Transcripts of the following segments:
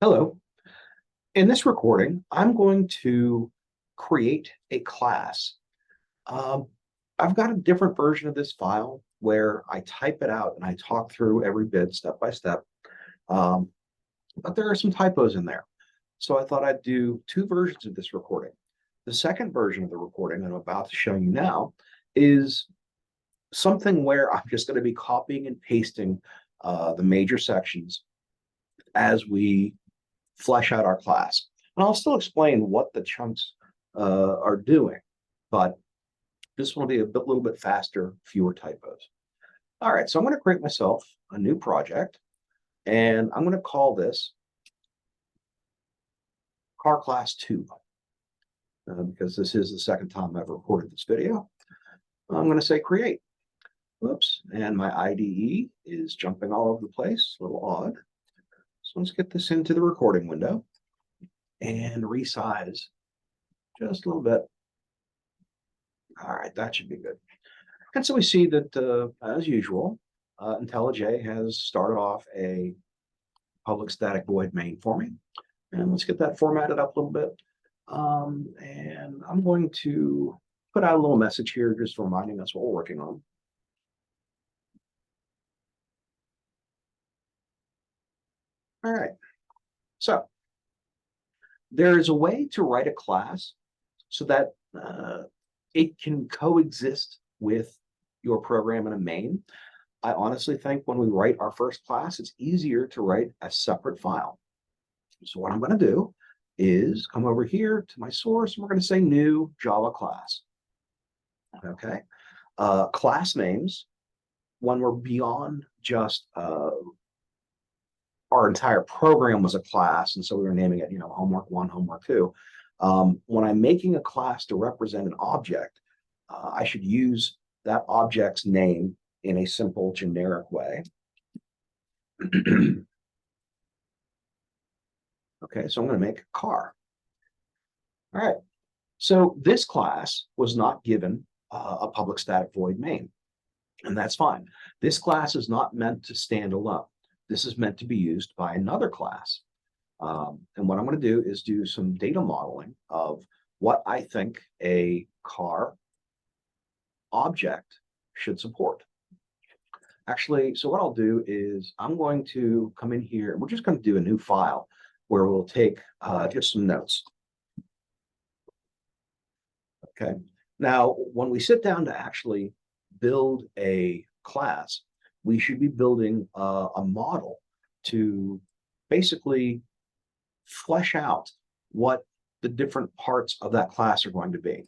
Hello. In this recording, I'm going to create a class. Um, I've got a different version of this file where I type it out and I talk through every bit step by step. Um, but there are some typos in there. So I thought I'd do two versions of this recording. The second version of the recording I'm about to show you now is something where I'm just going to be copying and pasting the major sections as we flesh out our class. And I'll still explain what the chunks are doing, but this will be a little bit faster, fewer typos. All right, so I'm going to create myself a new project, and I'm going to call this Car Class 2, because this is the second time I've recorded this video. I'm going to say create. Whoops, and my IDE is jumping all over the place, a little odd. So let's get this into the recording window and resize just a little bit. All right, that should be good. And so we see that, as usual, IntelliJ has started off a public static void main for me. And let's get that formatted up a little bit. And I'm going to put out a little message here just reminding us what we're working on. All right. So there is a way to write a class so that it can coexist with your program in a main. I honestly think when we write our first class, it's easier to write a separate file. So what I'm going to do is come over here to my source, and we're going to say new Java class. Okay. Class names, when we're beyond just our entire program was a class, and so we were naming it, homework 1, homework 2. When I'm making a class to represent an object, I should use that object's name in a simple generic way. Okay, so I'm going to make a car. All right, so this class was not given a public static void main, and that's fine. This class is not meant to stand alone. This is meant to be used by another class. And what I'm going to do is do some data modeling of what I think a car object should support. Actually, so what I'll do is I'm going to come in here. We're just going to do a new file where we'll take just some notes. Okay. Now, when we sit down to actually build a class, we should be building a model to basically flesh out what the different parts of that class are going to be.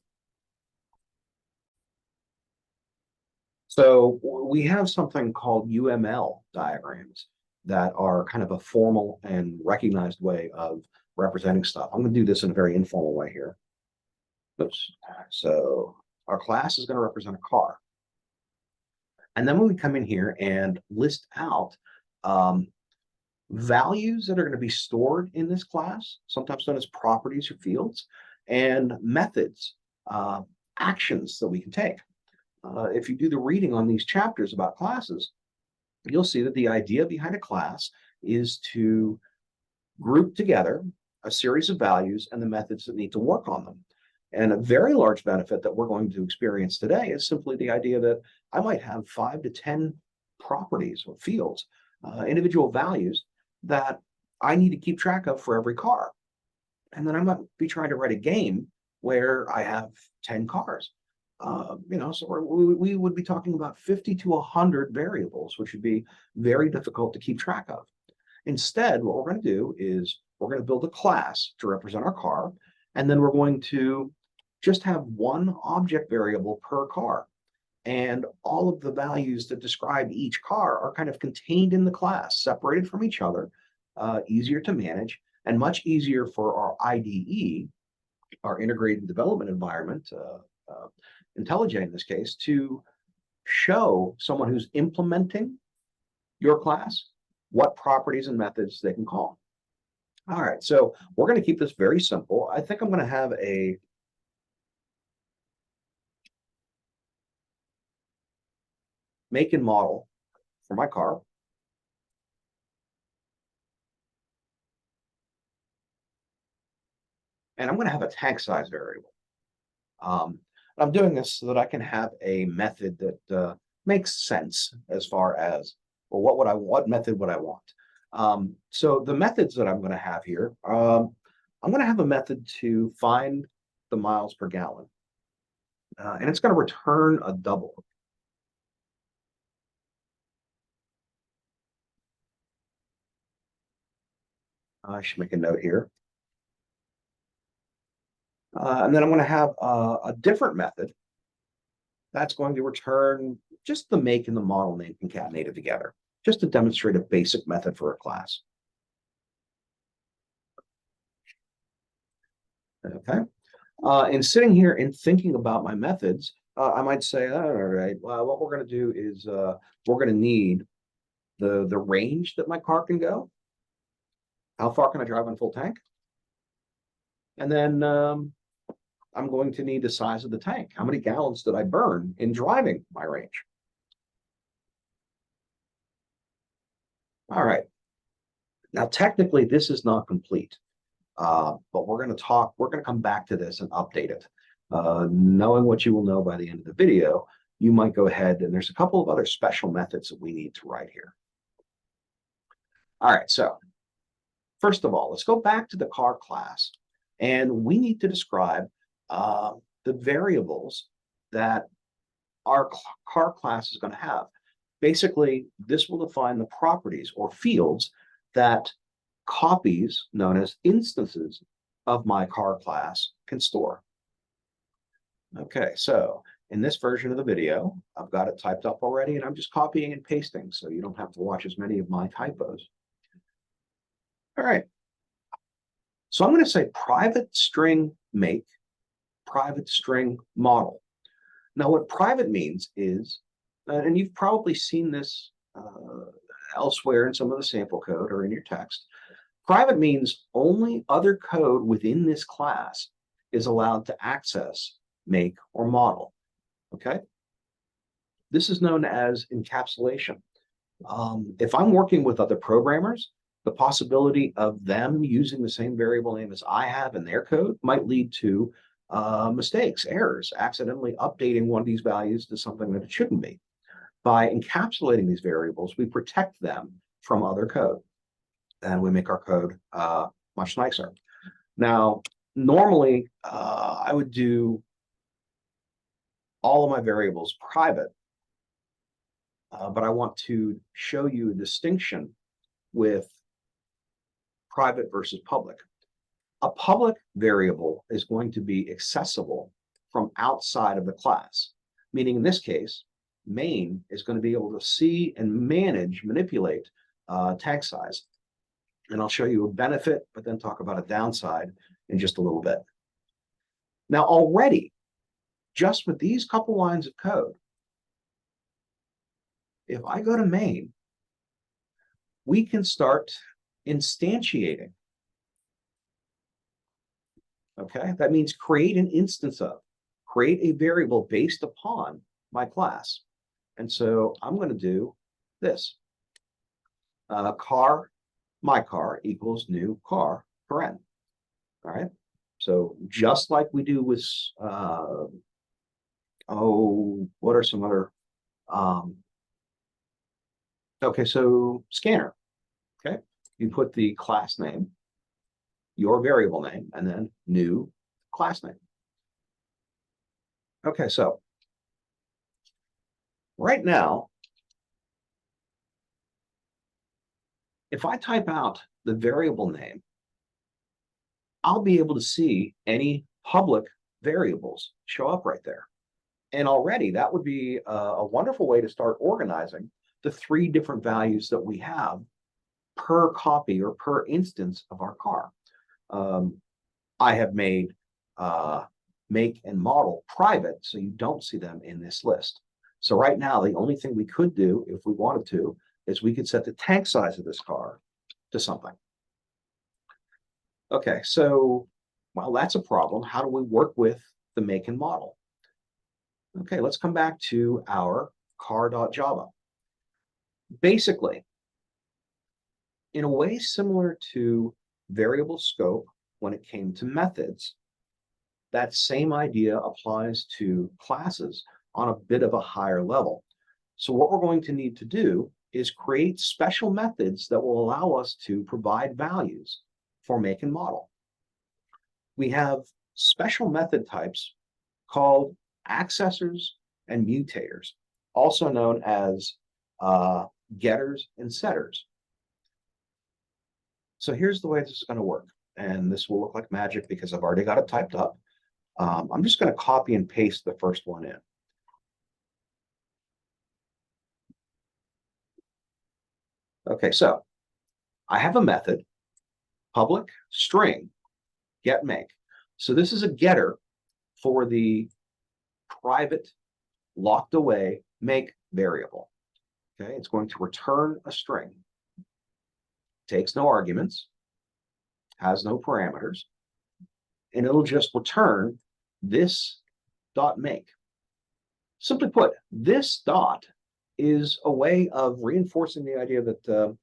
So we have something called UML diagrams that are kind of a formal and recognized way of representing stuff. I'm going to do this in a very informal way here. Oops. So our class is going to represent a car. And then when we come in here and list out values that are going to be stored in this class, sometimes known as properties or fields, and methods, actions that we can take. If you do the reading on these chapters about classes, you'll see that the idea behind a class is to group together a series of values and the methods that need to work on them. And a very large benefit that we're going to experience today is simply the idea that I might have 5 to 10 properties or fields, individual values that I need to keep track of for every car. And then I might be trying to write a game where I have 10 cars. So we would be talking about 50 to 100 variables, which would be very difficult to keep track of. Instead, what we're going to do is we're going to build a class to represent our car, and then we're going to just have one object variable per car. And all of the values that describe each car are kind of contained in the class, separated from each other, easier to manage, and much easier for our IDE, our integrated development environment, IntelliJ in this case, to show someone who's implementing your class what properties and methods they can call. All right, so we're going to keep this very simple. I think I'm going to have a make and model for my car. and I'm going to have a tank size variable. I'm doing this so that I can have a method that makes sense as far as, well, what method would I want? So the methods that I'm going to have here, I'm going to have a method to find the miles per gallon, and it's going to return a double. I should make a note here. And then I'm going to have a different method that's going to return just the make and the model name concatenated together, just to demonstrate a basic method for a class. Okay. And sitting here and thinking about my methods, I might say, all right, well, what we're going to do is we're going to need the range that my car can go. How far can I drive on full tank? And then I'm going to need the size of the tank. How many gallons did I burn in driving my range? All right. Now, technically, this is not complete, but we're going to come back to this and update it. Knowing what you will know by the end of the video, you might go ahead and there's a couple of other special methods that we need to write here. All right, so first of all, let's go back to the car class, and we need to describe the variables that our car class is going to have. Basically, this will define the properties or fields that copies, known as instances, of my car class can store. Okay, so in this version of the video, I've got it typed up already, and I'm just copying and pasting, so you don't have to watch as many of my typos. All right. So I'm going to say private string make, private string model. Now, what private means is, and you've probably seen this elsewhere in some of the sample code or in your text, private means only other code within this class is allowed to access make or model. Okay? This is known as encapsulation. If I'm working with other programmers, the possibility of them using the same variable name as I have in their code might lead to mistakes, errors, accidentally updating one of these values to something that it shouldn't be. By encapsulating these variables, we protect them from other code, and we make our code much nicer. Now, normally, I would do all of my variables private, but I want to show you a distinction with private versus public. A public variable is going to be accessible from outside of the class, meaning in this case, main is going to be able to see and manipulate tag size. And I'll show you a benefit, but then talk about a downside in just a little bit. Now, already, just with these couple lines of code, if I go to main, we can start instantiating. Okay, that means create an instance of, create a variable based upon my class. And so I'm going to do this. My car equals new car, paren. All right. So just like we do with, what are some other, okay, so scanner. Okay. You put the class name, your variable name, and then new class name. Okay, so right now, if I type out the variable name, I'll be able to see any public variables show up right there. And already that would be a wonderful way to start organizing the 3 different values that we have per copy or per instance of our car. I have made make and model private, so you don't see them in this list. So right now, the only thing we could do if we wanted to is we could set the tank size of this car to something. Okay, so, well, that's a problem. How do we work with the make and model? Okay, let's come back to our car.java. Basically, in a way similar to variable scope when it came to methods. That same idea applies to classes on a bit of a higher level. So what we're going to need to do is create special methods that will allow us to provide values for make and model. We have special method types called accessors and mutators, also known as getters and setters. So here's the way this is going to work. And this will look like magic because I've already got it typed up. I'm just going to copy and paste the first one in. Okay, so I have a method, public string get make. So this is a getter for the private locked away make variable. Okay, it's going to return a string. Takes no arguments, has no parameters, and it'll just return this dot make. Simply put, this dot is a way of reinforcing the idea that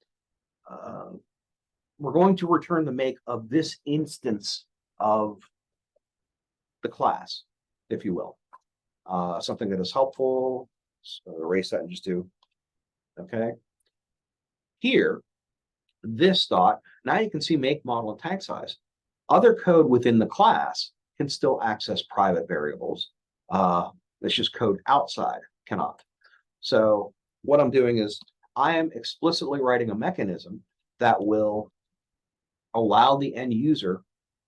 we're going to return the make of this instance of the class, if you will. Something that is helpful. So erase that and just do, okay. Here, this dot, now you can see make, model, and tag size. Other code within the class can still access private variables. It's just code outside cannot. So what I'm doing is I am explicitly writing a mechanism that will allow the end user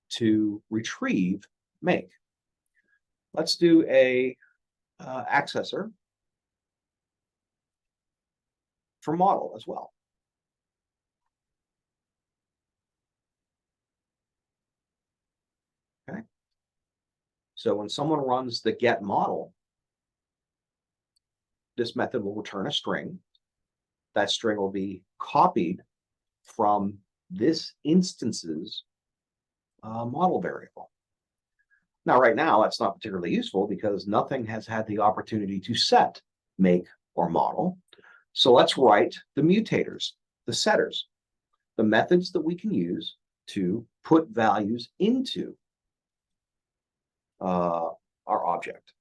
to retrieve make. Let's do a accessor for model as well. Okay. So when someone runs the get model, this method will return a string. That string will be copied from this instance's model variable. Now, right now, that's not particularly useful because nothing has had the opportunity to set make or model. So let's write the mutators, the setters, the methods that we can use to put values into our object.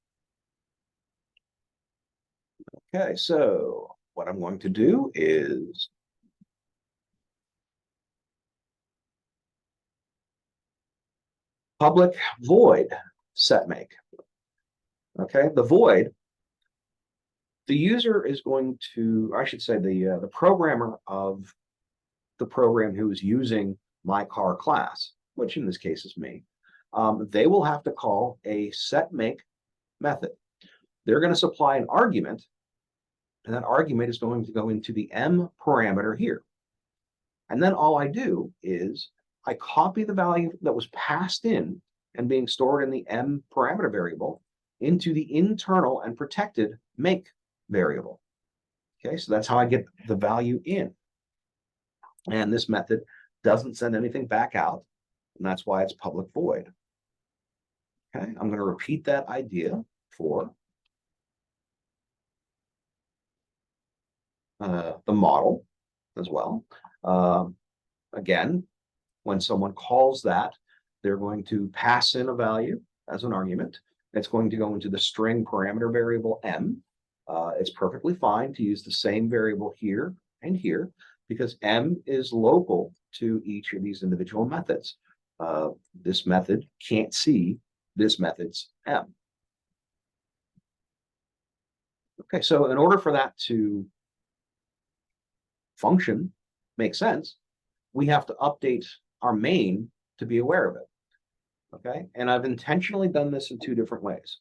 Okay, so what I'm going to do is public void set make. Okay, the void, the user is going to, or I should say the programmer of the program who is using my car class, which in this case is me, they will have to call a set make method. They're going to supply an argument, and that argument is going to go into the M parameter here. And then all I do is I copy the value that was passed in and being stored in the M parameter variable into the internal and protected make variable. Okay, so that's how I get the value in. And this method doesn't send anything back out, and that's why it's public void. Okay, I'm going to repeat that idea for the model as well. Again, when someone calls that, they're going to pass in a value as an argument. It's going to go into the string parameter variable M. It's perfectly fine to use the same variable here and here because M is local to each of these individual methods. This method can't see this method's M. Okay, so in order for that to function, make sense, we have to update our main to be aware of it. Okay, and I've intentionally done this in two different ways.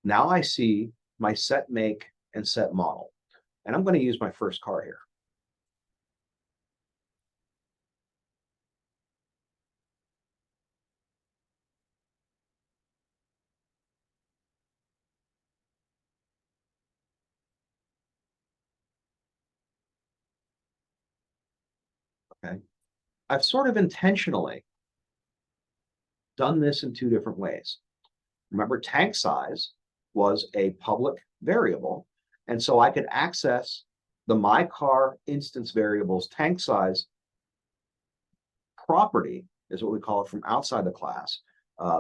Now I see my set make and set model, and I'm going to use my first car here. Okay, I've sort of intentionally done this in two different ways. Remember, tank size was a public variable, and so I could access the my car instance variable's tank size property is what we call it from outside the class.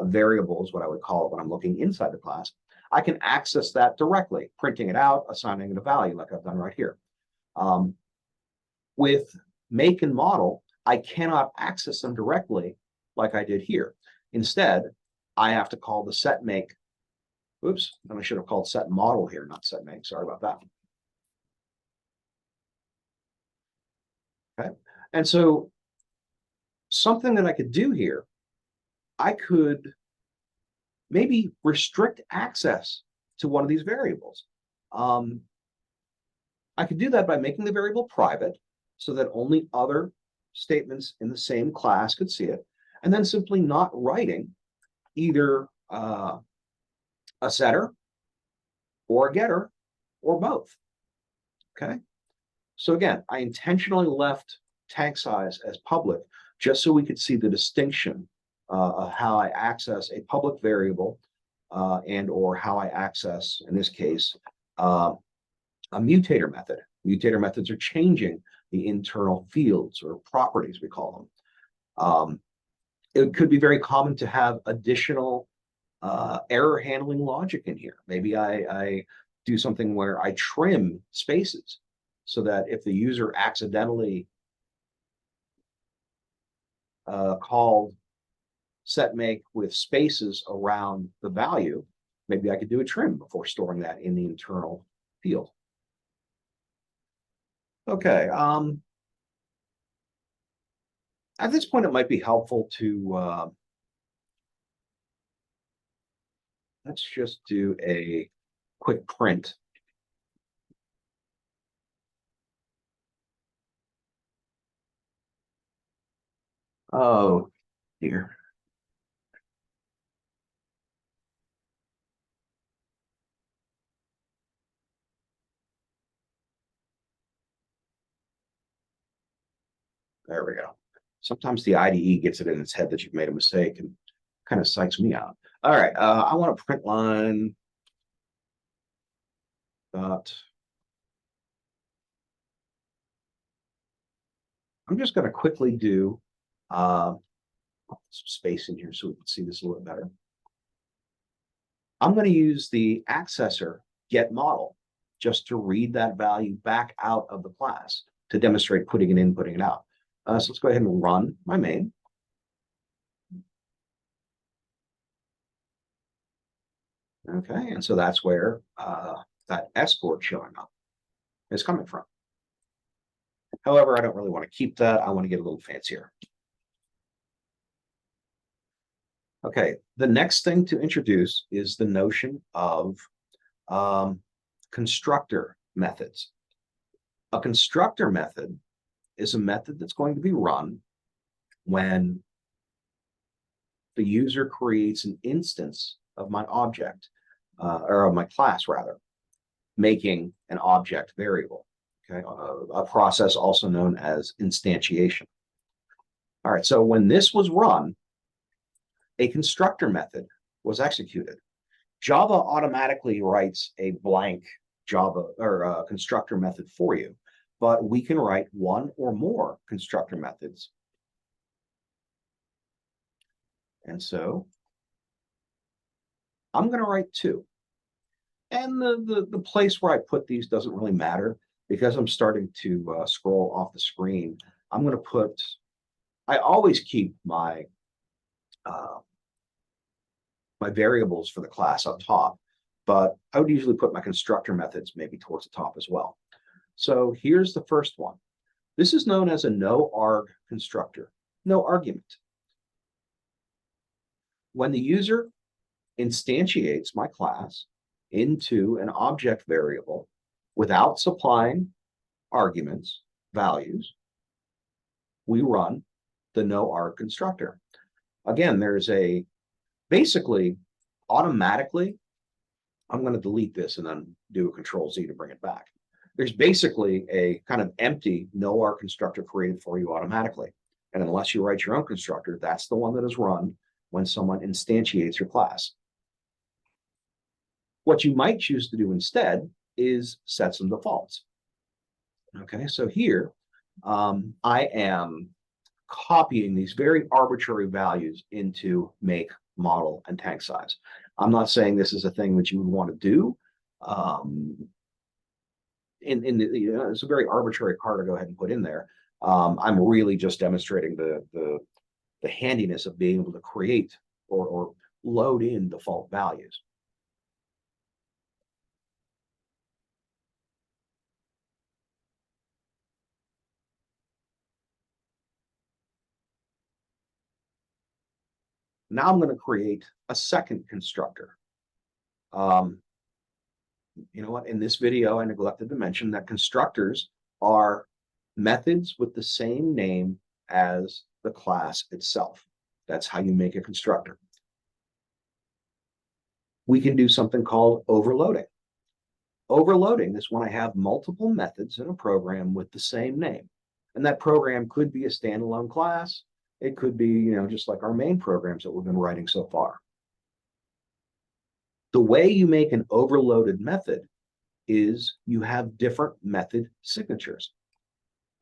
Variable is what I would call it when I'm looking inside the class. I can access that directly, printing it out, assigning it a value like I've done right here. With make and model, I cannot access them directly like I did here. Instead, I have to call the set make. Oops, and I should have called set model here, not set make. Sorry about that. Okay, and so something that I could do here, I could maybe restrict access to one of these variables. I could do that by making the variable private so that only other statements in the same class could see it, and then simply not writing either a setter or a getter or both. Okay, so again, I intentionally left tag size as public just so we could see the distinction of how I access a public variable and or how I access, in this case, a mutator method. Mutator methods are changing the internal fields or properties, we call them. It could be very common to have additional error handling logic in here. Maybe I do something where I trim spaces so that if the user accidentally called set make with spaces around the value, maybe I could do a trim before storing that in the internal field. Okay. At this point, it might be helpful to let's just do a quick print. Oh dear. There we go. Sometimes the IDE gets it in its head that you've made a mistake and kind of psychs me out. All right, I want to print line dot. I'm just going to quickly do some space in here so we can see this a little better. I'm going to use the accessor get model just to read that value back out of the class to demonstrate putting it in, putting it out. So let's go ahead and run my main. Okay, and so that's where that escort showing up is coming from. However, I don't really want to keep that. I want to get a little fancier. Okay, the next thing to introduce is the notion of constructor methods. A constructor method is a method that's going to be run when the user creates an instance of my object, or of my class rather, making an object variable. Okay, a process also known as instantiation. All right, so when this was run, a constructor method was executed. Java automatically writes a blank Java or constructor method for you, but we can write one or more constructor methods. And so I'm going to write two. And the place where I put these doesn't really matter because I'm starting to scroll off the screen. I'm going to put, I always keep my my variables for the class up top, but I would usually put my constructor methods maybe towards the top as well. So here's the first one. This is known as a no arg constructor, no argument. When the user instantiates my class into an object variable without supplying arguments, values, we run the no arg constructor. Again, there's a basically automatically, I'm going to delete this and then do a Control Z to bring it back. There's basically a kind of empty no arg constructor created for you automatically. And unless you write your own constructor, that's the one that is run when someone instantiates your class. What you might choose to do instead is set some defaults. Okay, so here I am copying these very arbitrary values into make, model, and tank size. I'm not saying this is a thing that you would want to do. It's a very arbitrary car to go ahead and put in there. I'm really just demonstrating the handiness of being able to create or load in default values. Now I'm going to create a second constructor. You know what? In this video, I neglected to mention that constructors are methods with the same name as the class itself. That's how you make a constructor. We can do something called overloading. Overloading is when I have multiple methods in a program with the same name. And that program could be a standalone class. It could be, just like our main programs that we've been writing so far. The way you make an overloaded method is you have different method signatures.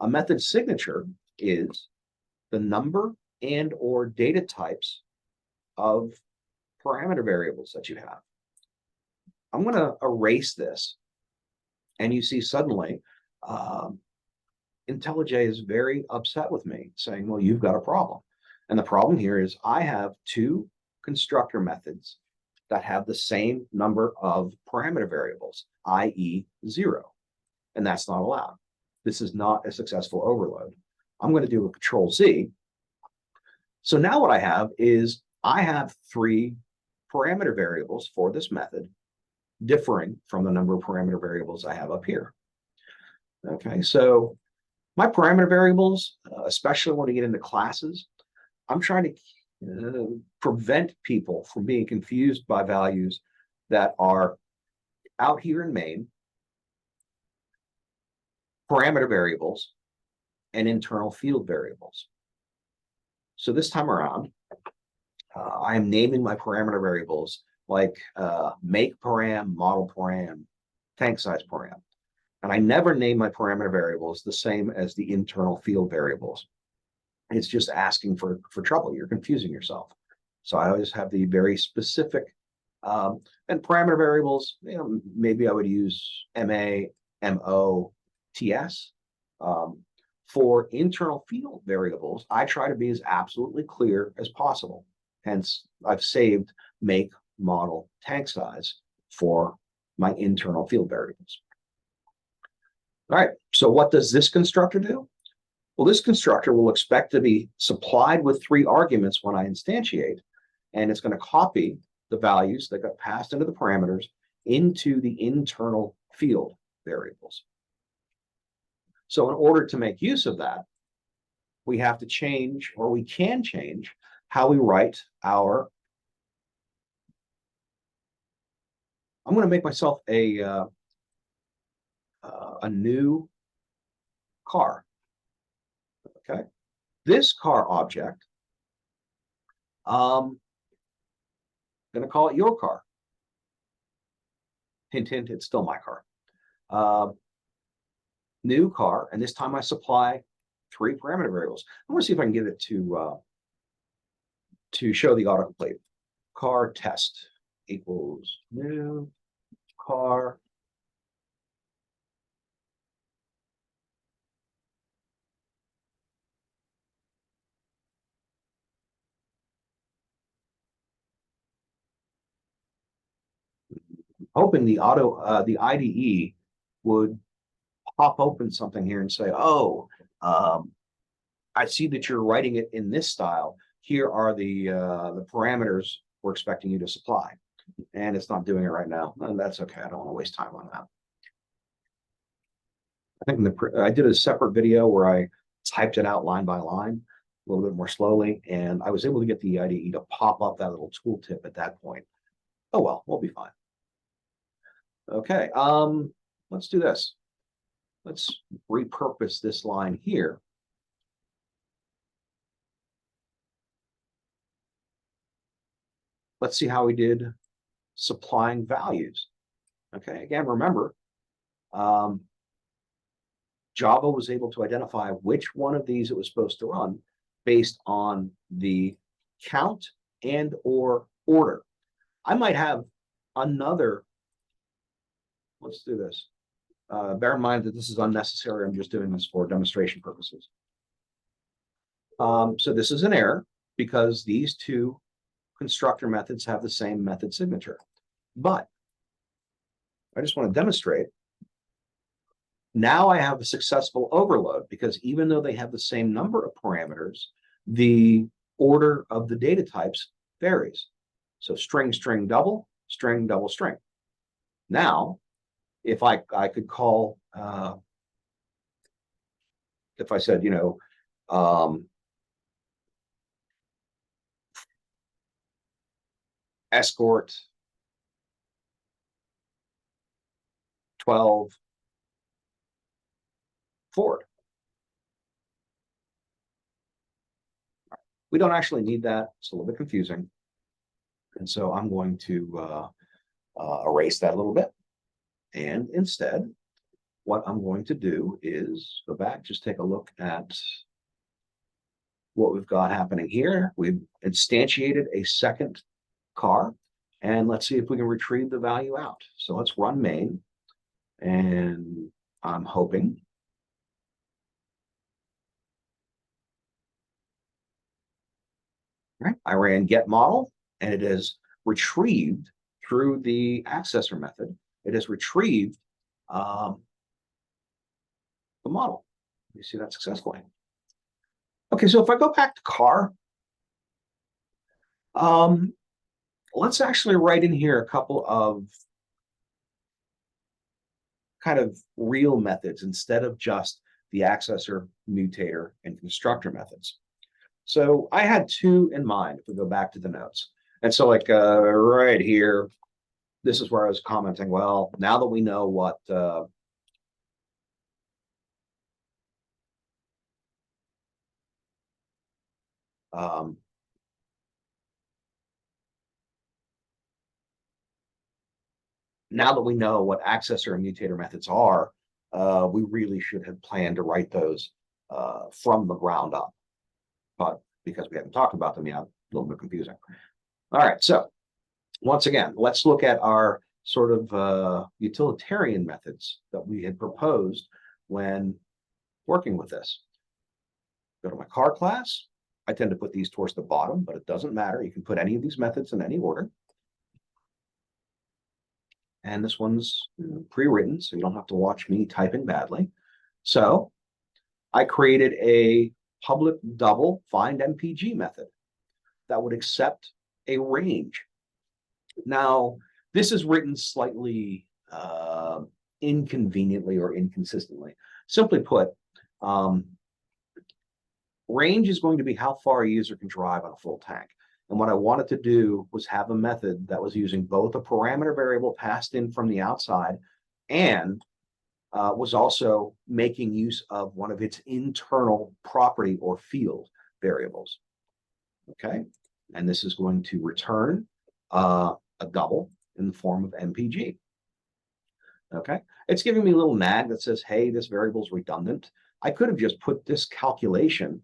A method signature is the number and or data types of parameter variables that you have. I'm going to erase this, and you see suddenly IntelliJ is very upset with me, saying, well, you've got a problem. And the problem here is I have two constructor methods that have the same number of parameter variables, i.e. 0. And that's not allowed. This is not a successful overload. I'm going to do a Control-Z. So now what I have is I have 3 parameter variables for this method, differing from the number of parameter variables I have up here. Okay, so my parameter variables, especially when we get into classes, I'm trying to prevent people from being confused by values that are out here in main, parameter variables, and internal field variables. So this time around, I am naming my parameter variables like make param, model param, tank size param. And I never name my parameter variables the same as the internal field variables. It's just asking for trouble. You're confusing yourself. So I always have the very specific and parameter variables. Maybe I would use MA, MO, TS. For internal field variables, I try to be as absolutely clear as possible. Hence, I've saved make, model, tank size for my internal field variables. All right, so what does this constructor do? Well, this constructor will expect to be supplied with 3 arguments when I instantiate, and it's going to copy the values that got passed into the parameters into the internal field variables. So in order to make use of that, we have to change, or we can change, how we write our. I'm going to make myself a new car. Okay, this car object, I'm going to call it your car. Hint, hint, it's still my car. New car, and this time I supply 3 parameter variables. I want to see if I can get it to show the autocomplete. Car test equals new car. Hoping the IDE would pop open something here and say, oh, I see that you're writing it in this style. Here are the parameters we're expecting you to supply. And it's not doing it right now. And that's okay. I don't want to waste time on that. I think I did a separate video where I typed it out line by line, a little bit more slowly, and I was able to get the IDE to pop up that little tooltip at that point. Oh well, we'll be fine. Okay, let's do this. Let's repurpose this line here. Let's see how we did supplying values. Okay, again, remember, Java was able to identify which one of these it was supposed to run, based on the count and or order. I might have another, let's do this. Bear in mind that this is unnecessary. I'm just doing this for demonstration purposes. So this is an error because these two constructor methods have the same method signature. But I just want to demonstrate. Now I have a successful overload because even though they have the same number of parameters, the order of the data types varies. So string, string, double, string, double, string. Now, if I could call, if I said, escort 12 Ford. We don't actually need that. It's a little bit confusing. And so I'm going to erase that a little bit. And instead, what I'm going to do is go back, just take a look at what we've got happening here. We've instantiated a second car, and let's see if we can retrieve the value out. So let's run main, and I'm hoping right. I ran get model, and it is retrieved through the accessor method. It has retrieved the model. You see that successfully. Okay, so if I go back to car, let's actually write in here a couple of kind of real methods instead of just the accessor, mutator, and constructor methods. So I had two in mind if we go back to the notes. And so like right here, this is where I was commenting, well, now that we know what now that we know what accessor and mutator methods are, we really should have planned to write those from the ground up. But because we haven't talked about them yet, a little bit confusing. All right, so once again, let's look at our sort of utilitarian methods that we had proposed when working with this. Go to my car class. I tend to put these towards the bottom, but it doesn't matter. You can put any of these methods in any order. And this one's pre-written, so you don't have to watch me typing badly. So I created a public double find MPG method that would accept a range. Now, this is written slightly inconveniently or inconsistently. Simply put, range is going to be how far a user can drive on a full tank. And what I wanted to do was have a method that was using both a parameter variable passed in from the outside and was also making use of one of its internal property or field variables. Okay, and this is going to return a double in the form of MPG. Okay, it's giving me a little nag that says, hey, this variable is redundant. I could have just put this calculation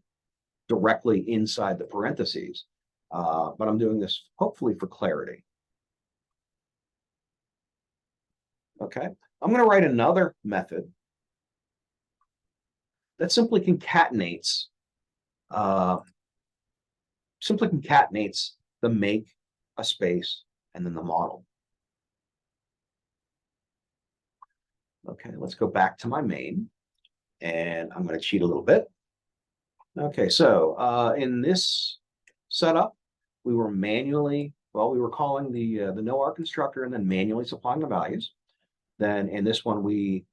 directly inside the parentheses, but I'm doing this hopefully for clarity. Okay, I'm going to write another method that simply concatenates the make, a space, and then the model. Okay, let's go back to my main, and I'm going to cheat a little bit. Okay, so in this setup, we were manually, well, we were calling the NoR constructor and then manually supplying the values. Then in this one, when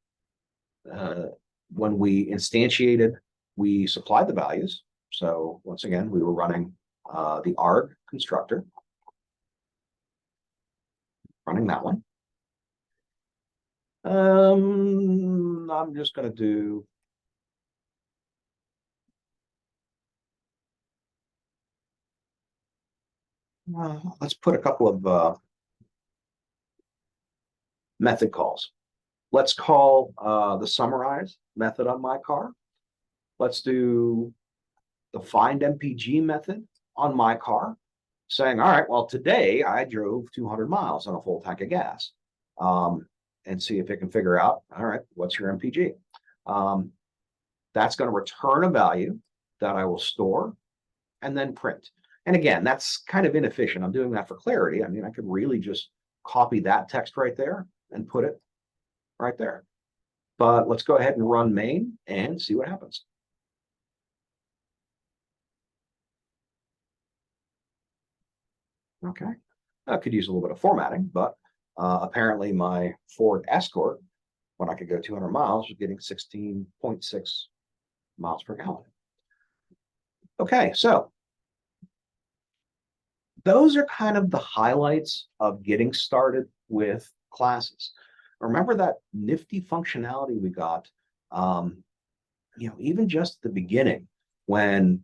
we instantiated, we supplied the values. So once again, we were running the arg constructor, running that one. I'm just going to do let's put a couple of method calls. Let's call the summarize method on my car. Let's do the find MPG method on my car, saying, all right, well, today I drove 200 miles on a full tank of gas, and see if it can figure out, all right, what's your MPG? That's going to return a value that I will store and then print. And again, that's kind of inefficient. I'm doing that for clarity. I mean, I could really just copy that text right there and put it right there. But let's go ahead and run main and see what happens. Okay, I could use a little bit of formatting, but apparently my Ford Escort, when I could go 200 miles, was getting 16.6 miles per gallon. Okay, so those are kind of the highlights of getting started with classes. Remember that nifty functionality we got, even just at the beginning when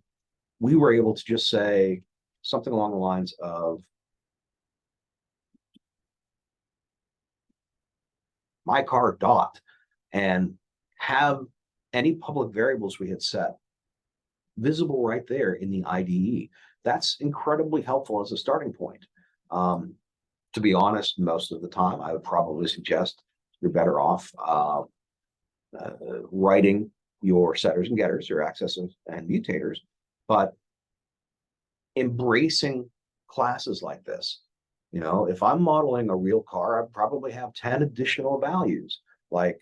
we were able to just say something along the lines of my car dot and have any public variables we had set visible right there in the IDE. That's incredibly helpful as a starting point. To be honest, most of the time, I would probably suggest you're better off writing your setters and getters, your accessors and mutators, but embracing classes like this. If I'm modeling a real car, I'd probably have 10 additional values, like,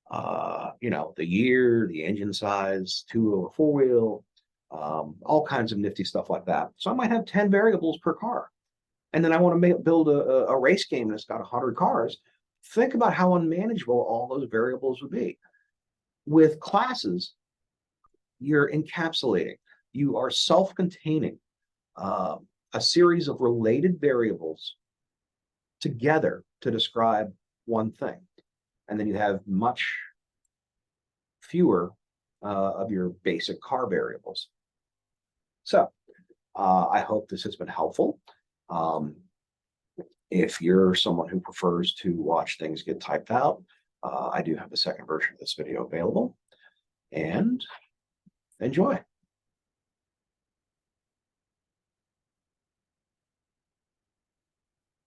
the year, the engine size, two-wheel or four-wheel, all kinds of nifty stuff like that. So I might have 10 variables per car. And then I want to build a race game that's got 100 cars. Think about how unmanageable all those variables would be. With classes, you're encapsulating, you are self-containing a series of related variables together to describe one thing. And then you have much fewer of your basic car variables. So I hope this has been helpful. If you're someone who prefers to watch things get typed out, I do have the second version of this video available, and enjoy.